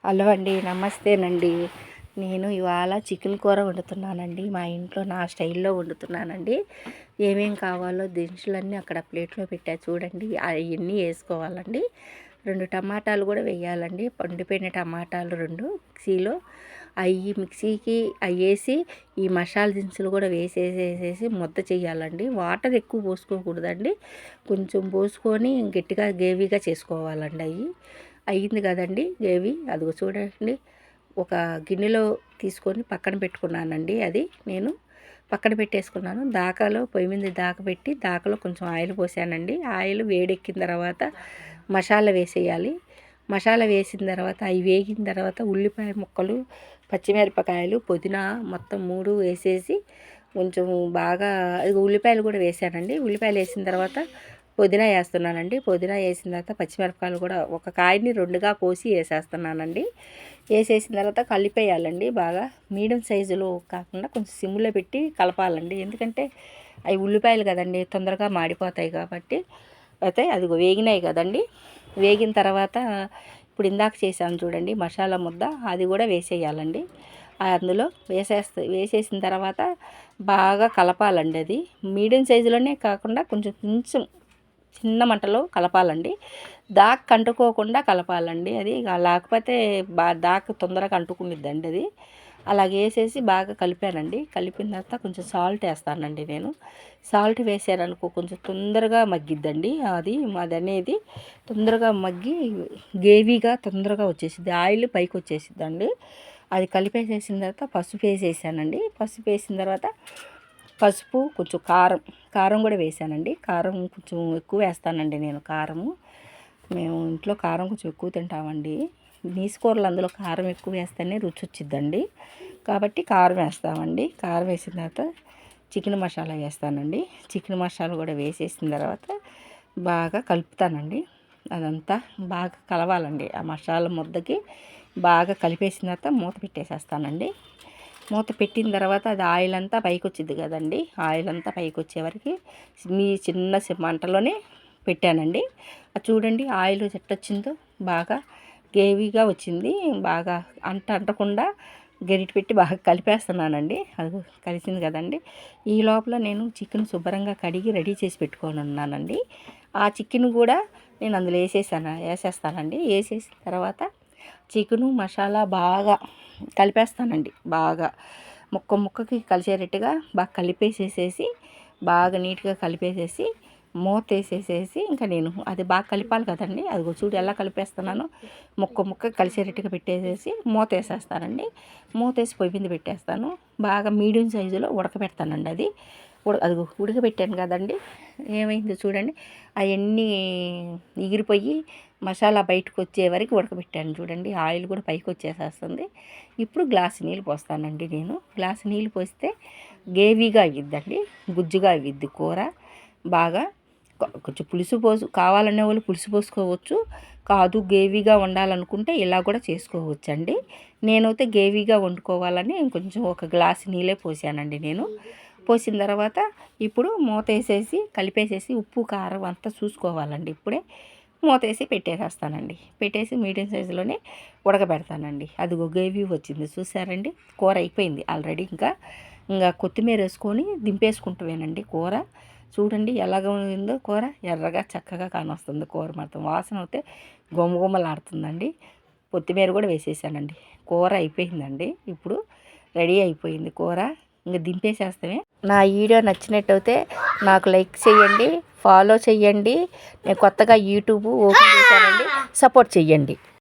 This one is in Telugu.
హలో అండి, నమస్తేనండి. నేను ఇవాళ చికెన్ కూర వండుతున్నానండి. మా ఇంట్లో నా స్టైల్లో వండుతున్నానండి. ఏమేం కావాలో దినుసులన్నీ అక్కడ ప్లేట్లో పెట్టా చూడండి. అవన్నీ వేసుకోవాలండి. 2 టమాటాలు కూడా వేయాలండి. పండిపోయిన టమాటాలు 2 మిక్సీలో మిక్సీకి వేసి ఈ మసాలా దినుసులు కూడా వేసేసి ముద్ద చేయాలండి. వాటర్ ఎక్కువ పోసుకోకూడదండి. కొంచెం పోసుకొని గట్టిగా గ్రేవీగా చేసుకోవాలండి. అయ్యింది కదండి గ్రేవీ. అదిగో చూడండి, ఒక గిన్నెలో తీసుకొని పక్కన పెట్టుకున్నానండి. అది నేను పక్కన పెట్టేసుకున్నాను. దాకాలో పొయ్యి మీద పెట్టి దాకలో కొంచెం ఆయిల్ పోసానండి. ఆయిల్ వేడెక్కిన తర్వాత మసాలా వేసేయాలి. మసాలా వేసిన తర్వాత అవి వేగిన తర్వాత ఉల్లిపాయ ముక్కలు, పచ్చిమిరపకాయలు, పుదీనా మొత్తం 3 వేసేసి కొంచెం బాగా ఉల్లిపాయలు కూడా వేసానండి. ఉల్లిపాయలు వేసిన తర్వాత పుదీనా వేస్తున్నానండి. పుదీనా వేసిన తర్వాత పచ్చిమిరపకాయలు కూడా ఒక కాయని 2గా కోసి వేసేస్తున్నానండి. వేసేసిన తర్వాత కలిపేయాలండి. బాగా మీడియం సైజులో కాకుండా కొంచెం సిమ్లో పెట్టి కలపాలండి. ఎందుకంటే అవి ఉల్లిపాయలు కదండి, తొందరగా మాడిపోతాయి కాబట్టి. అయితే అది వేగినాయి కదండి. వేగిన తర్వాత ఇప్పుడు ఇందాక చేసాను చూడండి మసాలా ముద్ద, అది కూడా వేసేయాలండి. అందులో వేసేసిన తర్వాత బాగా కలపాలండి. అది మీడియం సైజులోనే కాకుండా కొంచెం చిన్న మంటలో కలపాలండి. దాకా అంటుకోకుండా కలపాలండి. అది లేకపోతే దాకా తొందరగా అంటుకునిద్దండి. అది అలాగే వేసేసి బాగా కలిపానండి. కలిపిన తర్వాత కొంచెం సాల్ట్ వేస్తానండి. నేను సాల్ట్ వేసాననుకో కొంచెం తొందరగా మగ్గిద్దండి. అది అనేది తొందరగా మగ్గి గ్రేవీగా తొందరగా వచ్చేసిద్ది, ఆయిల్ పైకి వచ్చేసిద్దండి. అది కలిపేసేసిన తర్వాత పసుపు వేసేసానండి. పసుపు వేసిన తర్వాత పసుపు, కొంచెం కారం కూడా వేసానండి. కారం కొంచెం ఎక్కువ వేస్తానండి నేను. మేము ఇంట్లో కారం కొంచెం ఎక్కువ తింటామండి. నీసు కూరలు అందులో కారం ఎక్కువ వేస్తేనే రుచి వచ్చిద్దండి. కాబట్టి కారం వేస్తామండి. కారం వేసిన తర్వాత చికెన్ మసాలా వేస్తానండి. చికెన్ మసాలా కూడా వేసేసిన తర్వాత బాగా కలుపుతానండి. అదంతా బాగా కలవాలండి. ఆ మసాలా ముద్దకి బాగా కలిపేసిన తర్వాత మూత పెట్టేసేస్తానండి. మూత పెట్టిన తర్వాత అది ఆయిల్ అంతా పైకి వచ్చింది కదండి. ఆయిల్ అంతా పైకి వచ్చేవరకు చిన్న మంటలోనే పెట్టానండి. అది చూడండి ఆయిల్ వచ్చిందో బాగా గ్రేవీగా వచ్చింది. బాగా అంటకుండా గరిటె పెట్టి బాగా కలిపేస్తున్నానండి. అది కలిసింది కదండి. ఈ లోపల నేను చికెన్ శుభ్రంగా కడిగి రెడీ చేసి పెట్టుకొని ఉన్నానండి. ఆ చికెన్ కూడా నేను అందులో వేసేస్తానండి. వేసేసిన తర్వాత చికెను మసాలా బాగా కలిపేస్తానండి. బాగా ముక్కకి కలిసేటట్టుగా బాగా కలిపేసేసి బాగా నీట్గా కలిపేసేసి మూత వేసేసేసి ఇంకా నేను అది బాగా కలిపాలి కదండి. అది చూడు ఎలా కలిపేస్తున్నాను. ముక్క కలిసేటట్టుగా పెట్టేసేసి మూత వేసేస్తానండి. మూత వేసి పొయ్యి మీద పెట్టేస్తాను. బాగా మీడియం సైజులో ఉడకబెడతానండి. అది ఉడకబెట్టాను కదండి. ఏమైందో చూడండి, అవన్నీ ఎగిరిపోయి మసాలా బయటకు వచ్చే వరకు ఉడకబెట్టాను చూడండి. ఆయిల్ కూడా పైకి వచ్చేసేస్తుంది. ఇప్పుడు గ్లాసు నీళ్ళు పోస్తానండి. నేను గ్లాసు నీళ్ళు పోస్తే గ్రేవీగా అయ్యిద్దండి, గుజ్జుగా అయ్యిద్ది కూర. బాగా కొంచెం పులుసు కావాలనే వాళ్ళు పులుసు పోసుకోవచ్చు. కాదు గ్రేవీగా వండాలనుకుంటే ఇలా కూడా చేసుకోవచ్చండి. నేనైతే గ్రేవీగా వండుకోవాలని కొంచెం ఒక గ్లాసు నీళ్ళే పోసానండి. నేను పోసిన తర్వాత ఇప్పుడు మూత వేసేసి కలిపేసేసి ఉప్పు కారం అంతా చూసుకోవాలండి. ఇప్పుడే మూత వేసి పెట్టేసేస్తానండి. పెట్టేసి మీడియం సైజులోనే ఉడకబెడతానండి. అది గ్రేవీ వచ్చింది చూసారండి. కూర అయిపోయింది ఆల్రెడీ. ఇంకా కొత్తిమీర వేసుకొని దింపేసుకుంటామేనండి కూర. చూడండి ఎలాగ ఉందో కూర. ఎర్రగా చక్కగా కానొస్తుంది కూర. మొత్తం వాసన అయితే గుమగుమలాడుతుందండి. కొత్తిమీర కూడా వేసేసానండి. కూర అయిపోయిందండి. ఇప్పుడు రెడీ అయిపోయింది కూర. ఇంకా దింపేసేస్తామే. నా వీడియో నచ్చినట్టయితే నాకు లైక్ చేయండి, ఫాలో చేయండి. నేను కొత్తగా యూట్యూబ్ ఓపెన్ చేశానండి, సపోర్ట్ చేయండి.